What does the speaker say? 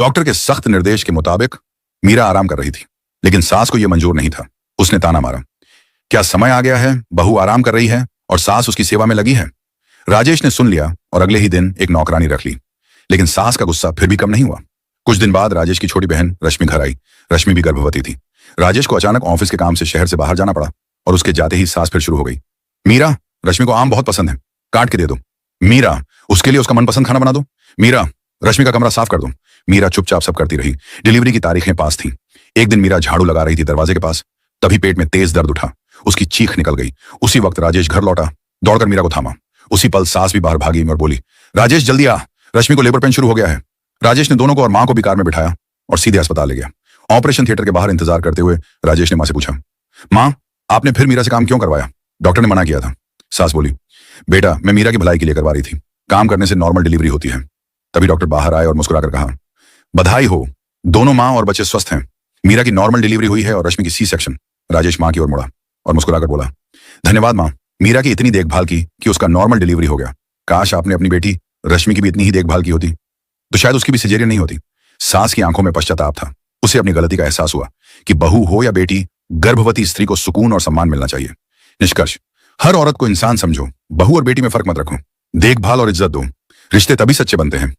Doctor के सख्त निर्देश के मुताबिक मीरा आराम कर रही थी, लेकिन सास को यह मंजूर नहीं था। उसने ताना मारा, क्या समय आ गया है? बहू आराम कर रही है और सास उसकी सेवा में लगी है। राजेश ने सुन लिया और अगले ही दिन एक नौकरानी रख ली, लेकिन सास का गुस्सा फिर भी कम नहीं हुआ। कुछ दिन बाद राजेश की छोटी बहन रश्मि घर आई। रश्मि भी गर्भवती थी। राजेश को अचानक ऑफिस के काम से शहर से बाहर जाना पड़ा और उसके जाते ही सास फिर शुरू हो गई। मीरा, रश्मि को आम बहुत पसंद है, काट के दे दो। मीरा, उसके लिए उसका मनपसंद खाना बना दो। मीरा, रश्मि का कमरा साफ कर दो। मीरा चुपचाप सब करती रही। डिलीवरी की तारीखें पास थी। एक दिन मीरा झाड़ू लगा रही थी दरवाजे के पास, तभी पेट में तेज दर्द उठा। उसकी चीख निकल गई। उसी वक्त राजेश घर लौटा, दौड़कर मीरा को थामा। उसी पल सास भी बाहर भागी और बोली, राजेश जल्दी आ, रश्मि को लेबर पेन शुरू हो गया है। राजेश ने दोनों को और मां को भी कार में बिठाया और सीधे अस्पताल ले गया। ऑपरेशन थिएटर के बाहर इंतजार करते हुए राजेश ने मां से पूछा, मां, आपने फिर मीरा से काम क्यों करवाया? डॉक्टर ने मना किया था। सास बोली, बेटा, मैं मीरा की भलाई के लिए करवा रही थी। काम करने से नॉर्मल डिलीवरी होती है। तभी डॉक्टर बाहर आए और मुस्कुराकर कहा, बधाई हो, दोनों मां और बच्चे स्वस्थ हैं। मीरा की नॉर्मल डिलीवरी हुई है और रश्मि की सी सेक्शन। राजेश मां की ओर मुड़ा और मुस्कुराकर बोला, धन्यवाद मां, मीरा की इतनी देखभाल की कि उसका नॉर्मल डिलीवरी हो गया। काश आपने अपनी बेटी रश्मि की भी इतनी ही देखभाल की होती तो शायद उसकी भी सिजेरियन नहीं होती। सास की आंखों में पश्चाताप था। उसे अपनी गलती का एहसास हुआ कि बहू हो या बेटी, गर्भवती स्त्री को सुकून और सम्मान मिलना चाहिए। निष्कर्ष, हर औरत को इंसान समझो, बहू और बेटी में फर्क मत रखो। देखभाल और इज्जत दो। रिश्ते तभी सच्चे बनते हैं